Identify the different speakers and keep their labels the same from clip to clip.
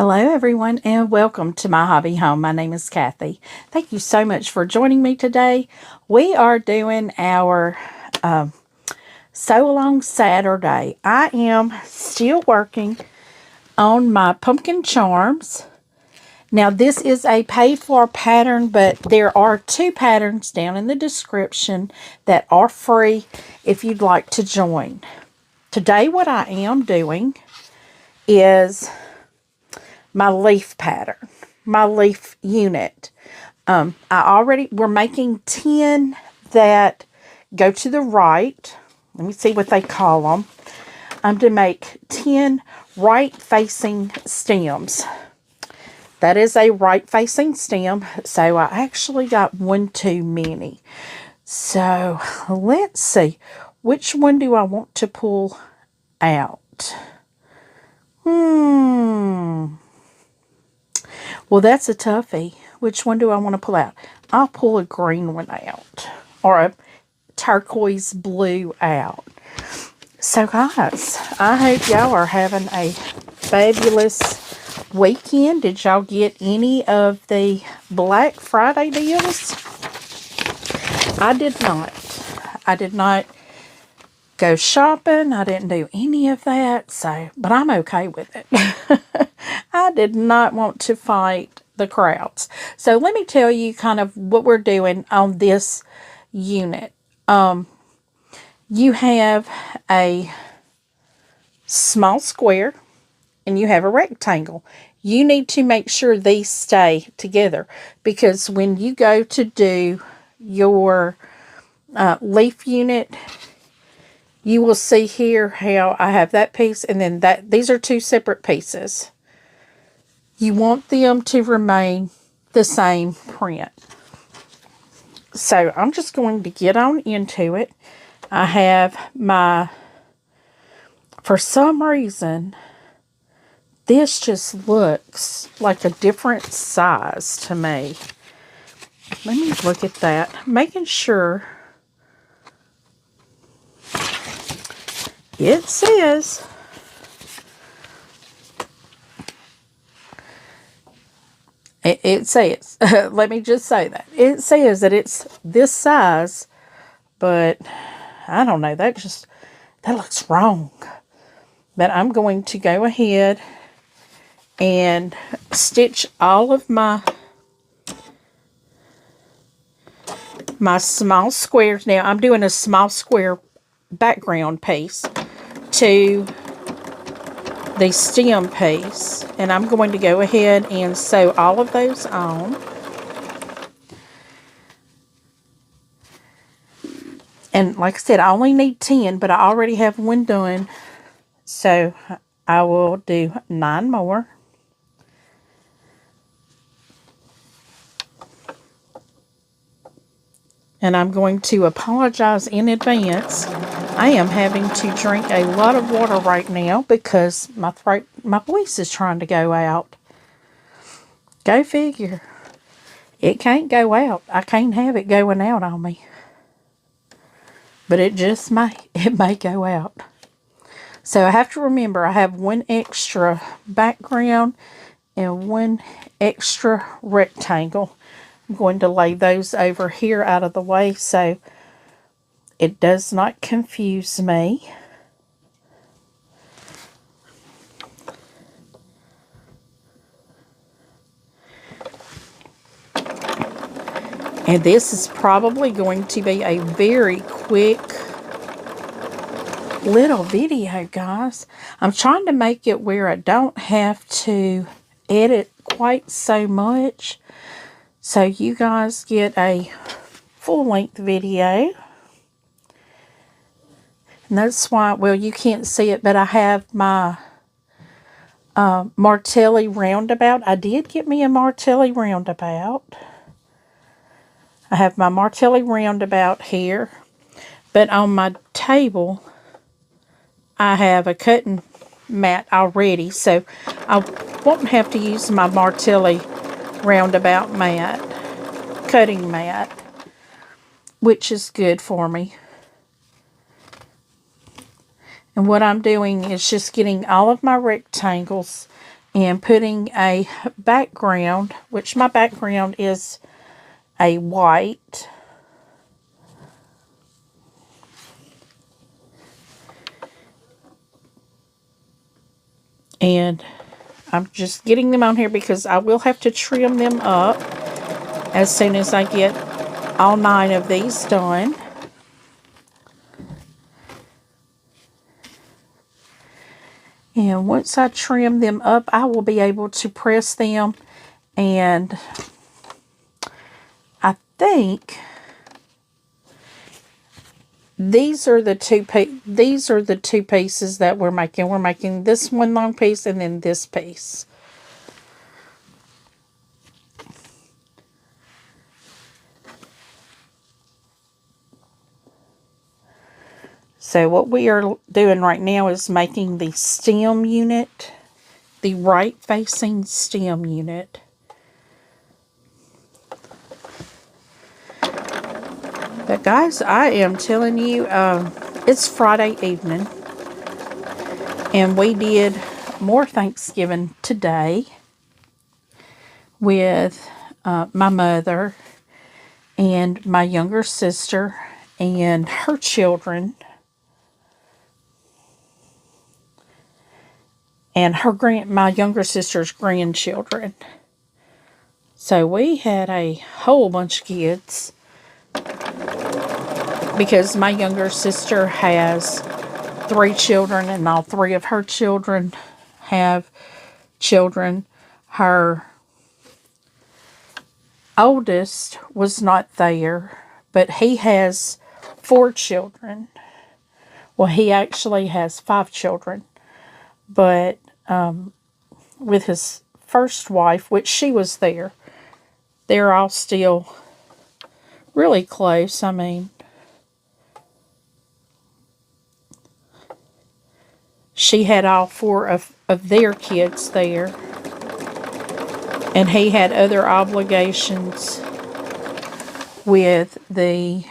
Speaker 1: Hello everyone and welcome to My Hobby Home. My name is Cathy. Thank you so much for joining me today. We are doing our Sew Along Saturday. I am still working on my pumpkin charms. Now this is a paid for pattern, but there are two patterns down in the description that are free if you'd like to join. Today what I am doing is my leaf pattern, my leaf unit. We're making 10 that go to the right. Let me see what they call them. I'm to make 10 right-facing stems. That is a right-facing stem, so I actually got one too many. So let's see, which one do I want to pull out? Well, that's a toughie. Which one do I want to pull out? I'll pull a green one out. Or a turquoise blue out. So, guys, I hope y'all are having a fabulous weekend. Did y'all get any of the Black Friday deals? I did not. I did not go shopping. I didn't do any of that. But I'm okay with it. I did not want to fight the crowds. So let me tell you kind of what we're doing on this unit. You have a small square and you have a rectangle. You need to make sure these stay together because when you go to do your leaf unit, you will see here how I have that piece and then these are two separate pieces. You want them to remain the same print. So I'm just going to get on into it. I have for some reason, this just looks like a different size to me. Let me look at that. Making sure it says It says, let me just say that. It says that it's this size, but I don't know. That looks wrong. But I'm going to go ahead and stitch all of my small squares. Now, I'm doing a small square background piece to the stem piece, and I'm going to go ahead and sew all of those on. And like I said, I only need 10, but I already have one done, so I will do 9 more. And I'm going to apologize in advance. I am having to drink a lot of water right now because my voice is trying to go out. Go figure. It can't go out. I can't have it going out on me. But it may go out. So I have to remember I have one extra background and one extra rectangle. I'm going to lay those over here out of the way so it does not confuse me. And this is probably going to be a very quick little video, guys. I'm trying to make it where I don't have to edit quite so much. So you guys get a full-length video. And that's why, well, you can't see it, but I have my Martelli roundabout. I did get me a Martelli roundabout. I have my Martelli roundabout here. But on my table, I have a cutting mat already. So I won't have to use my Martelli roundabout mat, cutting mat, which is good for me. And what I'm doing is just getting all of my rectangles and putting a background, which my background is a white. And I'm just getting them on here because I will have to trim them up as soon as I get all 9 of these done. And once I trim them up, I will be able to press them, and I think these are the two pieces that we're making. We're making this one long piece and then this piece. So what we are doing right now is making the stem unit, the right facing stem unit. But guys, I am telling you, it's Friday evening, and we did more Thanksgiving today with my mother and my younger sister and her children and my younger sister's grandchildren. So we had a whole bunch of kids because my younger sister has 3 children and all 3 of her children have children. Her oldest was not there, but he has 4 children. Well, he actually has 5 children, but with his first wife, which she was there, they're all still really close. I mean, she had all 4 of their kids there, and he had other obligations with the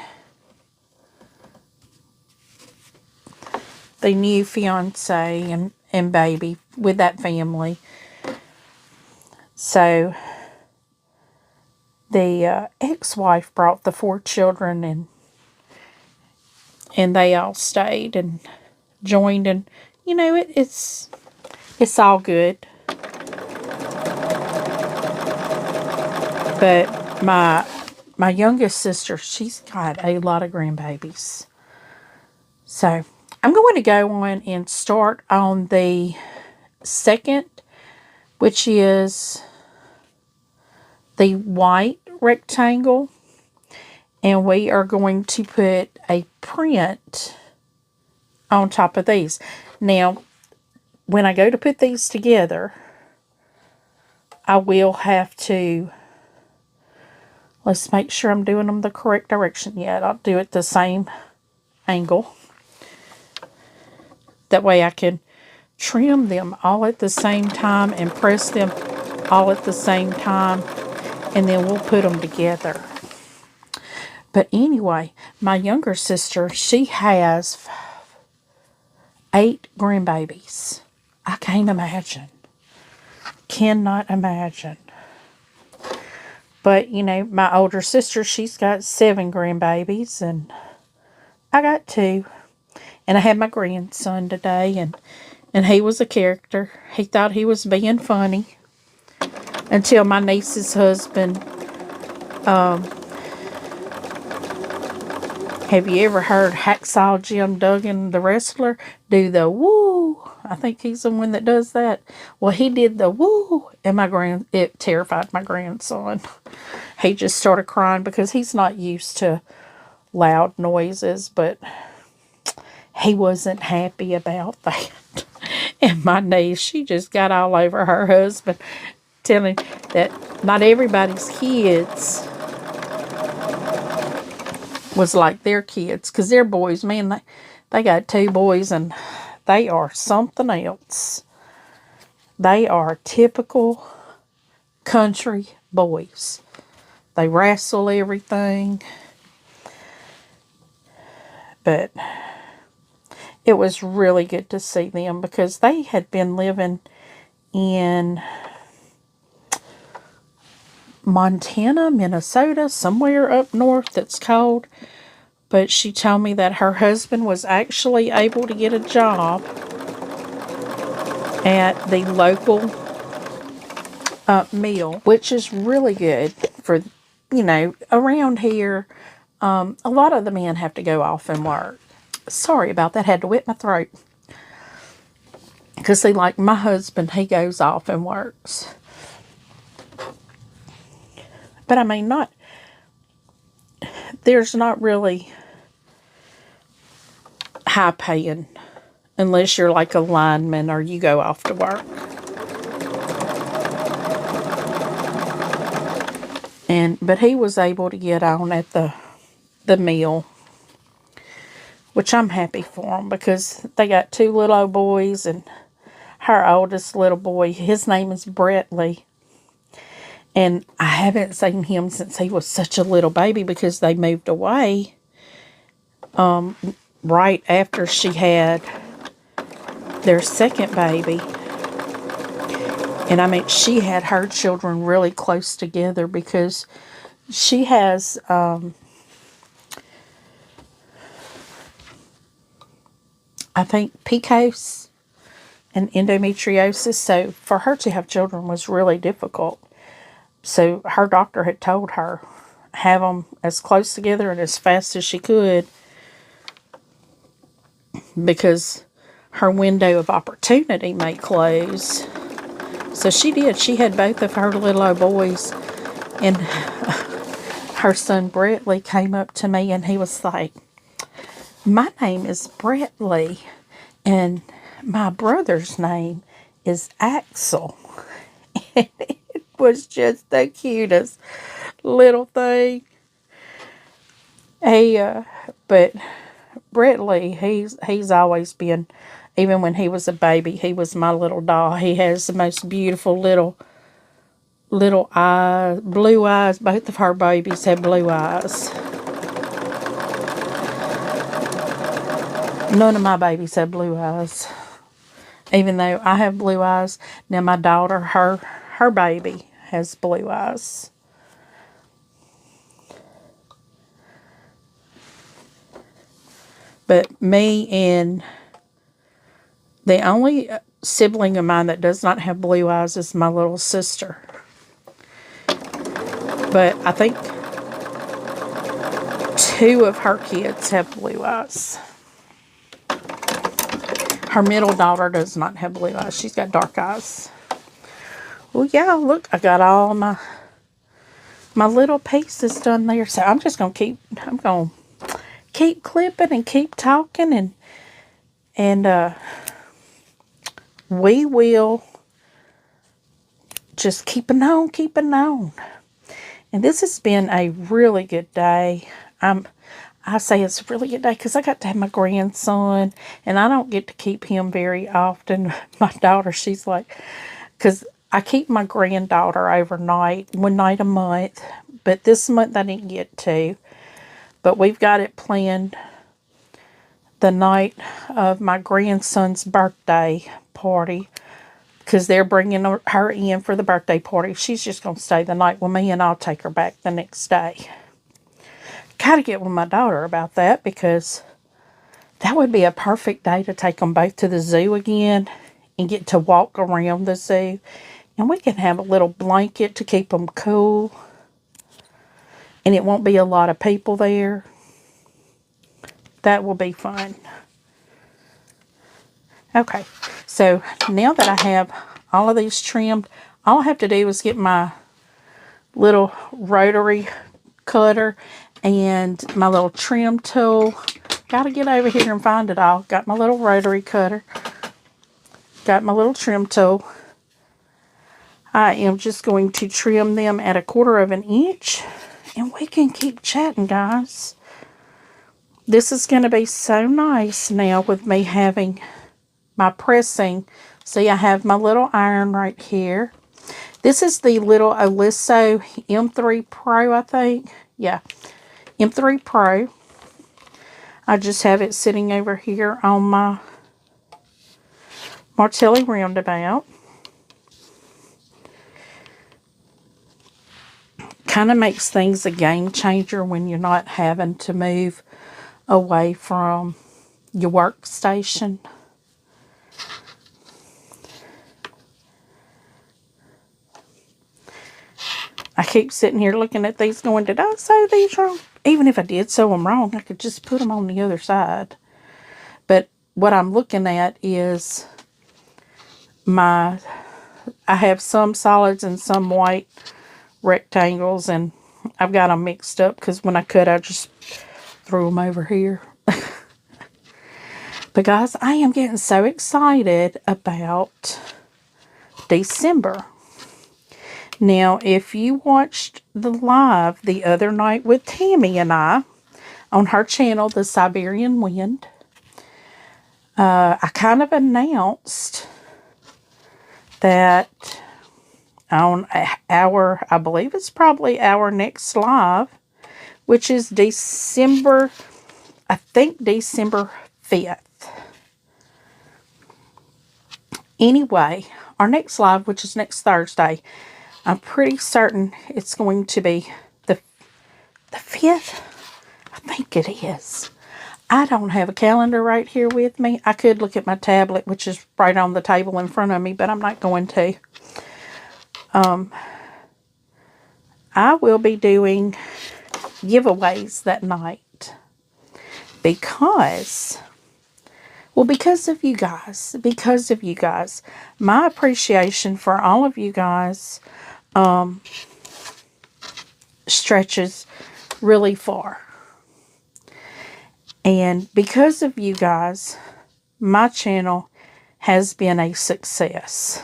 Speaker 1: new fiance and baby with that family. So the ex-wife brought the 4 children, and they all stayed and joined, and you know, it's all good. But my youngest sister, she's got a lot of grandbabies. So I'm going to go on and start on the second, which is the white rectangle. And we are going to put a print on top of these. Now, when I go to put these together, I will have to, let's make sure I'm doing them the correct direction. Yeah, I'll do it the same angle. That way I can trim them all at the same time and press them all at the same time, and then we'll put them together. But anyway, my younger sister, she has 8 grandbabies. I can't imagine. Cannot imagine. But, you know, my older sister, she's got 7 grandbabies, and I got 2. And I had my grandson today, and he was a character. He thought he was being funny until my niece's husband, have you ever heard Hacksaw Jim Duggan, the wrestler, do the woo? I think he's the one that does that. Well, he did the woo, and it terrified my grandson. He just started crying because he's not used to loud noises, but he wasn't happy about that. And my niece, she just got all over her husband, telling that not everybody's kids was like their kids, because their boys, man, they got 2 boys, and they are something else. They are typical country boys. They wrestle everything. But it was really good to see them because they had been living in Montana, Minnesota, somewhere up north that's cold. But she told me that her husband was actually able to get a job at the local mill, which is really good for, around here. A lot of the men have to go off and work. Sorry about that. Had to whip my throat. Because see, like my husband, he goes off and works. But I mean, there's not really high paying unless you're like a lineman or you go off to work. But he was able to get on at the mill, which I'm happy for him because they got 2 little old boys, and her oldest little boy, his name is Brettley. And I haven't seen him since he was such a little baby because they moved away right after she had their second baby. And I mean, she had her children really close together because she has I think PCOS and endometriosis. So for her to have children was really difficult. So her doctor had told her, have them as close together and as fast as she could, because her window of opportunity may close. So she did. She had both of her little old boys, and her son Brettley came up to me and he was like, my name is Brettley and my brother's name is Axel. It was just the cutest little thing. But Brettley, he's always been, even when he was a baby, he was my little doll. He has the most beautiful little eyes, blue eyes. Both of her babies have blue eyes. None of my babies have blue eyes, even though I have blue eyes. Now my daughter, her baby has blue eyes. But me and the only sibling of mine that does not have blue eyes is my little sister. But I think 2 of her kids have blue eyes. Her middle daughter does not have blue eyes. She's got dark eyes. Well, yeah, look, I got all my little pieces done there. So I'm just going to keep clipping and keep talking, and we will just keep it on. And this has been a really good day. I say it's a really good day because I got to have my grandson, and I don't get to keep him very often. My daughter, she's like, because I keep my granddaughter overnight, 1 night a month, but this month I didn't get to. But we've got it planned the night of my grandson's birthday party, because they're bringing her in for the birthday party. She's just going to stay the night with me, and I'll take her back the next day. Got to get with my daughter about that, because that would be a perfect day to take them both to the zoo again and get to walk around the zoo. And we can have a little blanket to keep them cool. And it won't be a lot of people there. That will be fun. Okay, so now that I have all of these trimmed, all I have to do is get my little rotary cutter and my little trim tool. Got to get over here and find it all. Got my little rotary cutter. Got my little trim tool. I am just going to trim them at 1/4 of an inch. And we can keep chatting, guys. This is going to be so nice now with me having my pressing. See, I have my little iron right here. This is the little Oliso M3 Pro, I think. Yeah, M3 Pro. I just have it sitting over here on my Martelli roundabout. kind of makes things a game changer when you're not having to move away from your workstation. I keep sitting here looking at these going, did I sew these wrong? Even if I did sew them wrong, I could just put them on the other side. But what I'm looking at is I have some solids and some white rectangles, and I've got them mixed up because when I cut, I just threw them over here. But guys, I am getting so excited about December. Now, if you watched the live the other night with Tammy and I on her channel, The Siberian Wind, I kind of announced that on I believe it's probably our next live, which is December 5th. Anyway, our next live, which is next Thursday, I'm pretty certain it's going to be the 5th. I think it is. I don't have a calendar right here with me. I could look at my tablet, which is right on the table in front of me, but I'm not going to. I will be doing giveaways that night because of you guys. Because of you guys. My appreciation for all of you guys stretches really far. And because of you guys, my channel has been a success.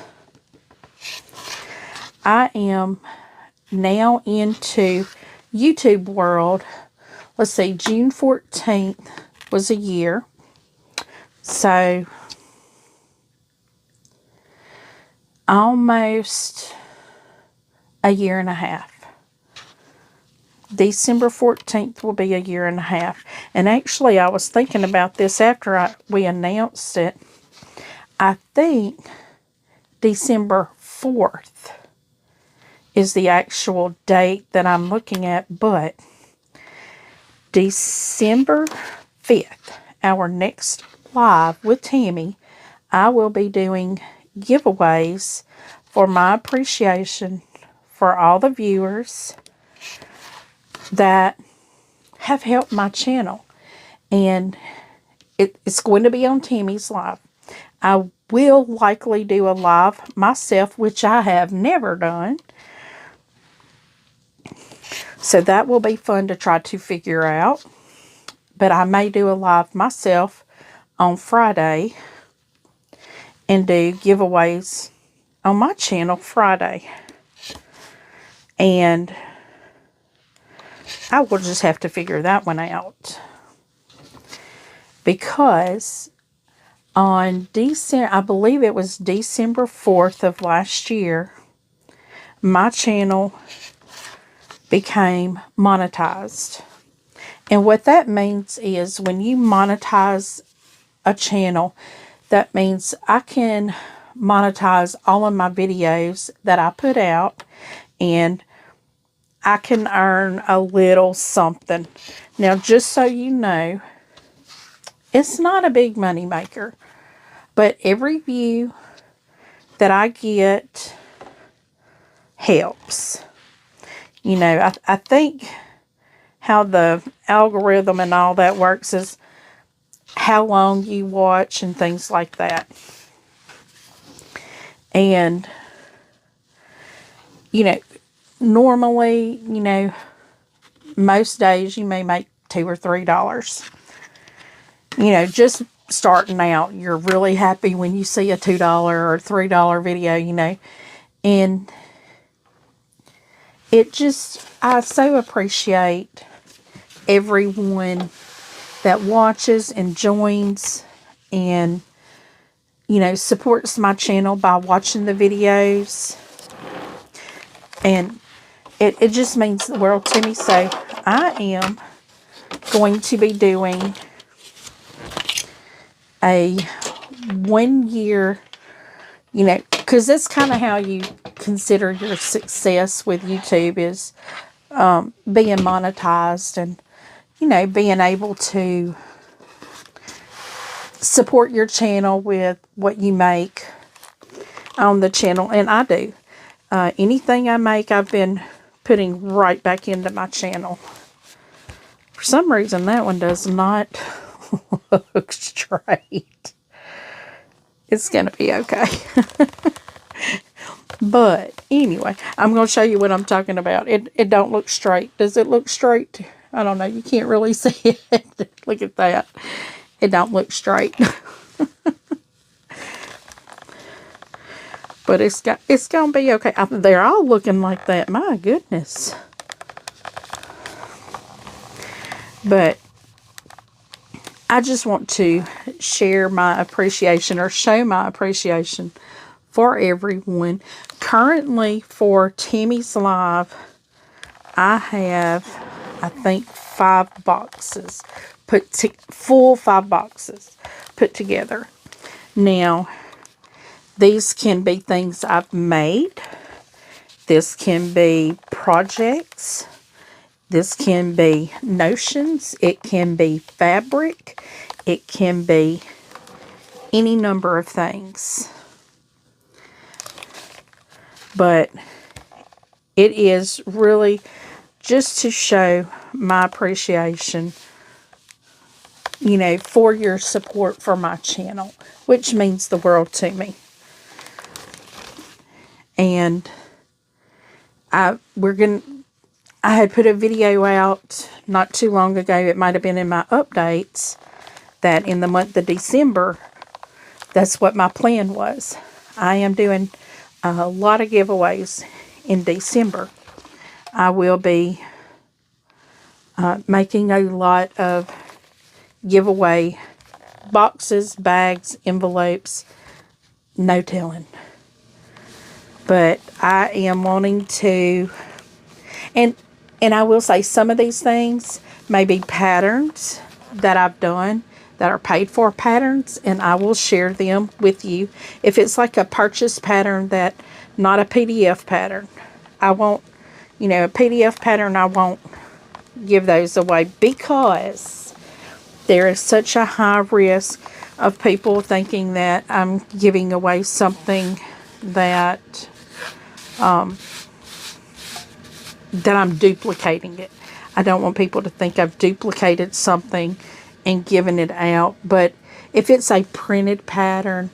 Speaker 1: I am now into YouTube world. Let's see, June 14th was a year. So, almost a year and a half. December 14th will be a year and a half. And actually, I was thinking about this after we announced it. I think December 4th is the actual date that I'm looking at. But December 5th, our next live with Tammy, I will be doing giveaways for my appreciation for all the viewers that have helped my channel. And it's going to be on Tammy's live. I will likely do a live myself, which I have never done. So that will be fun to try to figure out. But I may do a live myself on Friday and do giveaways on my channel Friday. And I will just have to figure that one out. Because on I believe it was December 4th of last year, my channel became monetized. And what that means is when you monetize a channel, that means I can monetize all of my videos that I put out, and I can earn a little something. Now, just so you know, it's not a big money maker, but every view that I get helps. You know, I think how the algorithm and all that works is how long you watch and things like that. And, you know, normally, you know, most days you may make $2 or $3. You know, just starting out, you're really happy when you see a $2 or $3 video, you know. And it just, I so appreciate everyone that watches and joins and, you know, supports my channel by watching the videos. And it just means the world to me. So I am going to be doing a 1 year, you know, because that's kind of how you consider your success with YouTube is being monetized and, you know, being able to support your channel with what you make on the channel. And I do. Anything I make, I've been putting right back into my channel. For some reason, that one does not look straight. It's going to be okay. But anyway, I'm going to show you what I'm talking about. It don't look straight. Does it look straight? I don't know. You can't really see it. Look at that. It don't look straight. But it's going to be okay. They're all looking like that. My goodness. But I just want to share my appreciation or show my appreciation for everyone. Currently for Timmy's Live, I have, I think, 5 boxes full 5 boxes put together. Now, these can be things I've made. This can be projects. This can be notions. It can be fabric. It can be any number of things. But it is really just to show my appreciation, you know, for your support for my channel, which means the world to me. And I had put a video out not too long ago. It might have been in my updates that in the month of December, that's what my plan was. I am doing a lot of giveaways in December. I will be making a lot of giveaway boxes, bags, envelopes, no telling. But I am wanting to, and I will say some of these things may be patterns that I've done that are paid for patterns, and I will share them with you. If it's like a purchase pattern that, not a PDF pattern, I won't, you know, a PDF pattern, I won't give those away because there is such a high risk of people thinking that I'm giving away something that that I'm duplicating it. I don't want people to think I've duplicated something and given it out. But if it's a printed pattern,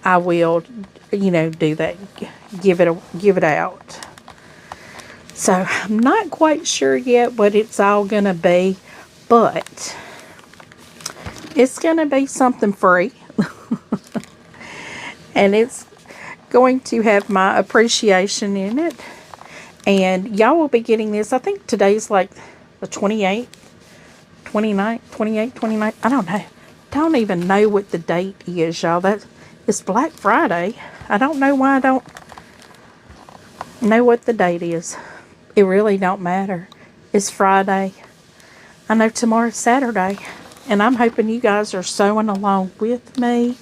Speaker 1: I will, you know, do that. Give it out. So I'm not quite sure yet what it's all going to be, but it's going to be something free. And it's going to have my appreciation in it. And y'all will be getting this. I think today's like the 28th, 29th, 28th, 29th. I don't know. Don't even know what the date is, y'all. It's Black Friday. I don't know why I don't know what the date is. It really don't matter. It's Friday. I know tomorrow's Saturday. And I'm hoping you guys are sewing along with me.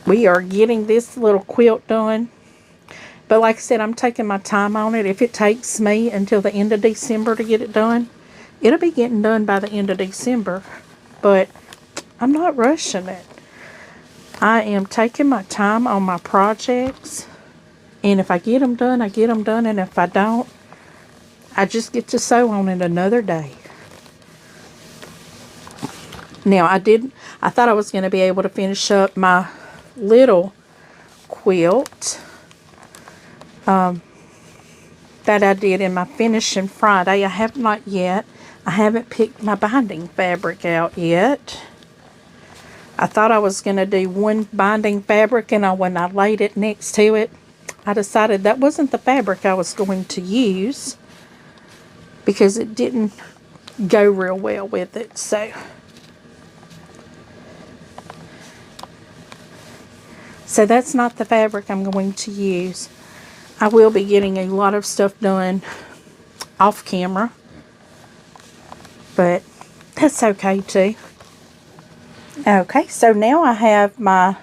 Speaker 1: We are getting this little quilt done. But like I said, I'm taking my time on it. If it takes me until the end of December to get it done, it'll be getting done by the end of December. But I'm not rushing it. I am taking my time on my projects. And if I get them done, I get them done. And if I don't, I just get to sew on it another day. Now, I thought I was going to be able to finish up my little quilt that I did in my finishing Friday. I have not yet. I haven't picked my binding fabric out yet. I thought I was going to do one binding fabric, and when I laid it next to it, I decided that wasn't the fabric I was going to use because it didn't go real well with it. So that's not the fabric I'm going to use. I will be getting a lot of stuff done off camera, but that's okay too. Okay, so now I have my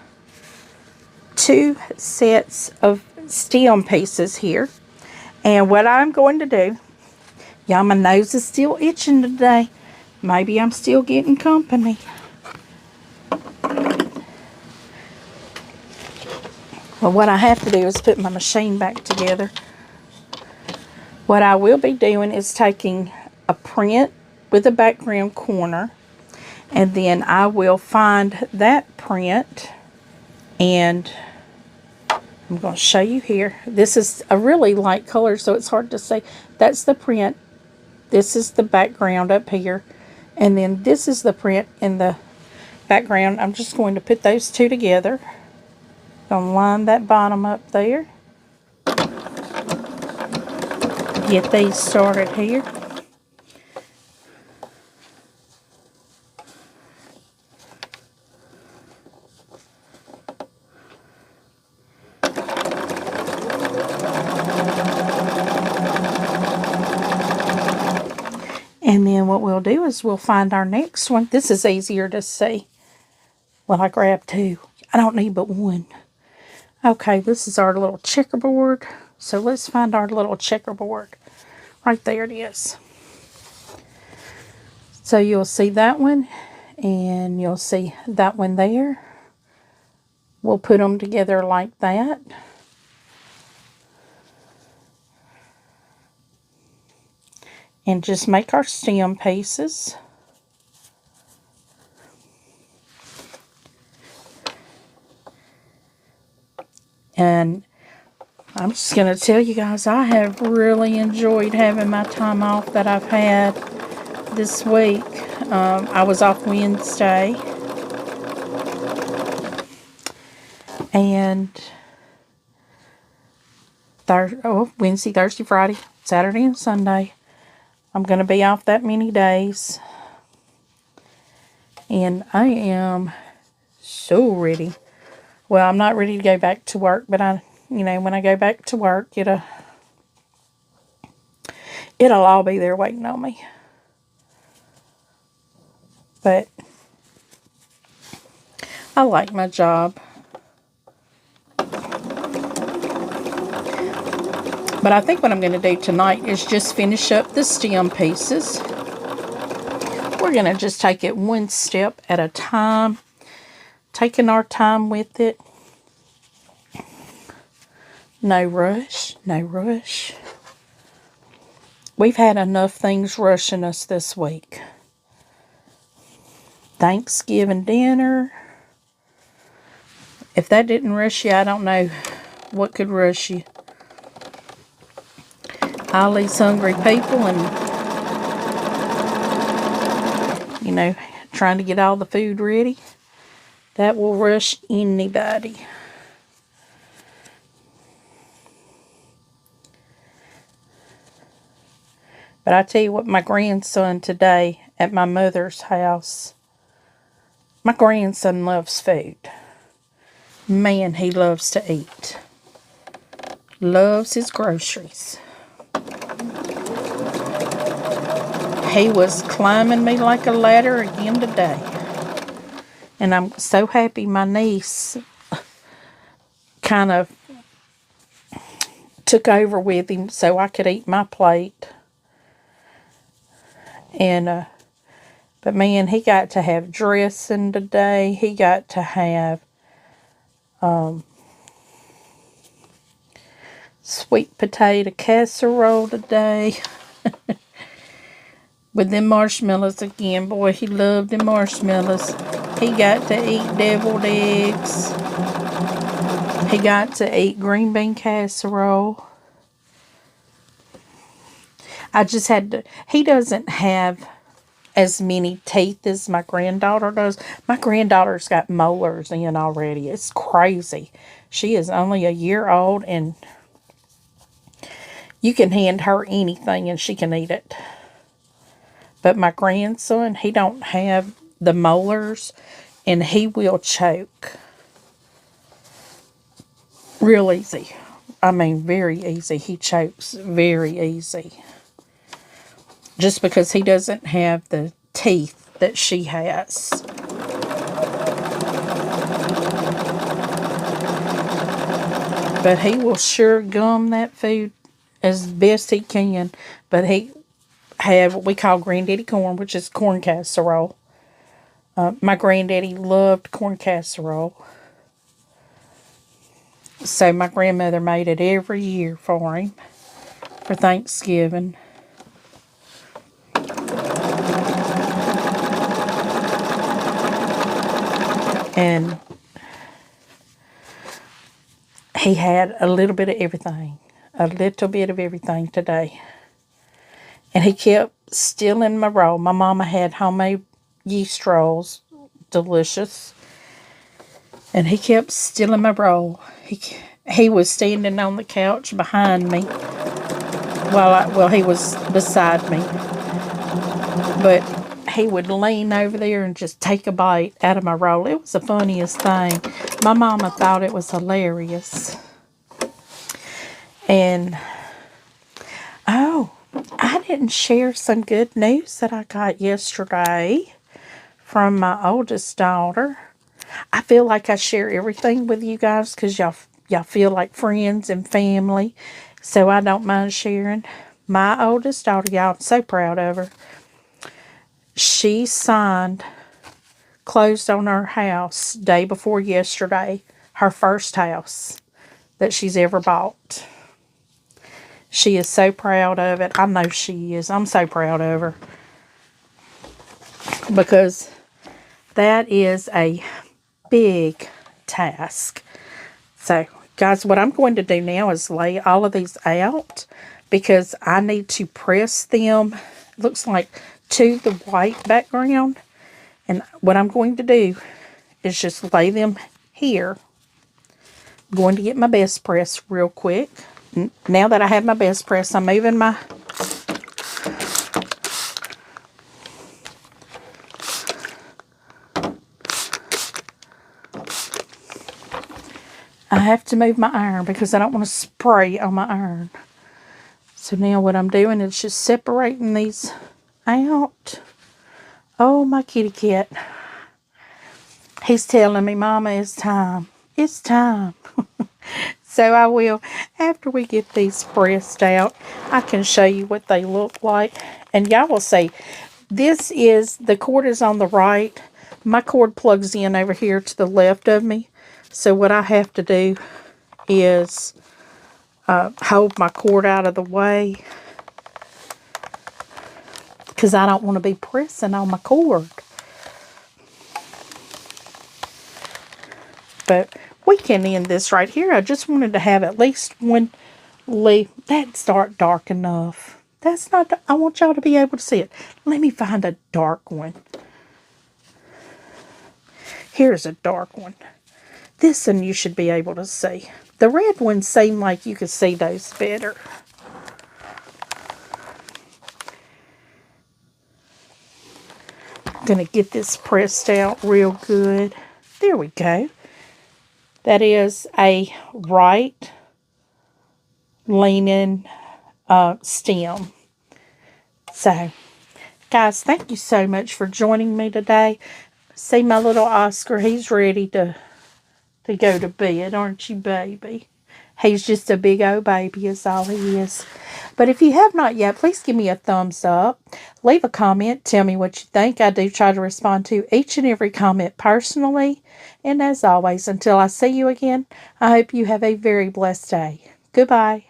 Speaker 1: 2 sets of stem pieces here, and what I'm going to do Y'all, my nose is still itching today. Maybe I'm still getting company. Well, what I have to do is put my machine back together. What I will be doing is taking a print with a background corner, and then I will find that print, and I'm going to show you here. This is a really light color, so it's hard to see. That's the print. This is the background up here, and then this is the print in the background. I'm just going to put those two together. Going to line that bottom up there. Get these started here. And then what we'll do is we'll find our next one. This is easier to see. Well, I grabbed two. I don't need but one. Okay, this is our little checkerboard. So let's find our little checkerboard. Right there it is. So you'll see that one, and you'll see that one there. We'll put them together like that. And just make our stem pieces. And I'm just going to tell you guys, I have really enjoyed having my time off that I've had this week. I was off Wednesday. And Wednesday, Thursday, Friday, Saturday, and Sunday. I'm going to be off that many days. And I am so ready. Well, I'm not ready to go back to work, but when I go back to work, it'll all be there waiting on me. But I like my job. But I think what I'm going to do tonight is just finish up the stem pieces. We're going to just take it one step at a time. Taking our time with it. No rush, no rush. We've had enough things rushing us this week. Thanksgiving dinner. If that didn't rush you, I don't know what could rush you. All these hungry people and, trying to get all the food ready. That will rush anybody. But I tell you what, my grandson today at my mother's house, my grandson loves food. Man, he loves to eat. Loves his groceries. He was climbing me like a ladder again today. And I'm so happy my niece kind of took over with him so I could eat my plate. And, but man, he got to have dressing today. He got to have sweet potato casserole today. With them marshmallows again. Boy, he loved the marshmallows. He got to eat deviled eggs. He got to eat green bean casserole. I just had to... He doesn't have as many teeth as my granddaughter does. My granddaughter's got molars in already. It's crazy. She is only a year old, and you can hand her anything and she can eat it. But my grandson, he don't have the molars, and he will choke. Real easy. I mean, very easy. He chokes very easy. Just because he doesn't have the teeth that she has. But he will sure gum that food as best he can. But had what we call granddaddy corn, which is corn casserole. My granddaddy loved corn casserole. So my grandmother made it every year for him for Thanksgiving. And he had a little bit of everything. A little bit of everything today. And he kept stealing my roll. My mama had homemade yeast rolls. Delicious. And he kept stealing my roll. He was standing on the couch behind me. Well, he was beside me. But he would lean over there and just take a bite out of my roll. It was the funniest thing. My mama thought it was hilarious. And, oh, I didn't share some good news that I got yesterday from my oldest daughter. I feel like I share everything with you guys because y'all feel like friends and family. So I don't mind sharing. My oldest daughter, y'all, I'm so proud of her. She closed on her house day before yesterday. Her first house that she's ever bought. She is so proud of it. I know she is. I'm so proud of her. Because that is a big task. So, guys, what I'm going to do now is lay all of these out because I need to press them, looks like, to the white background. And what I'm going to do is just lay them here. I'm going to get my best press real quick. Now that I have my best press, I'm moving my... I have to move my iron because I don't want to spray on my iron. So now what I'm doing is just separating these out. Oh, my kitty cat. He's telling me, Mama, it's time. It's time. So I will, after we get these pressed out, I can show you what they look like. And y'all will see, the cord is on the right. My cord plugs in over here to the left of me. So what I have to do is hold my cord out of the way. Because I don't want to be pressing on my cord. But we can end this right here. I just wanted to have at least one leaf. That's dark enough. That's not, I want y'all to be able to see it. Let me find a dark one. Here's a dark one. This one you should be able to see. The red ones seem like you could see those better. I'm going to get this pressed out real good. There we go. That is a right leaning stem. So, guys, thank you so much for joining me today. See my little Oscar, he's ready to go to bed, aren't you, baby? He's just a big old baby is all he is. But if you have not yet, please give me a thumbs up. Leave a comment. Tell me what you think. I do try to respond to each and every comment personally. And as always, until I see you again, I hope you have a very blessed day. Goodbye.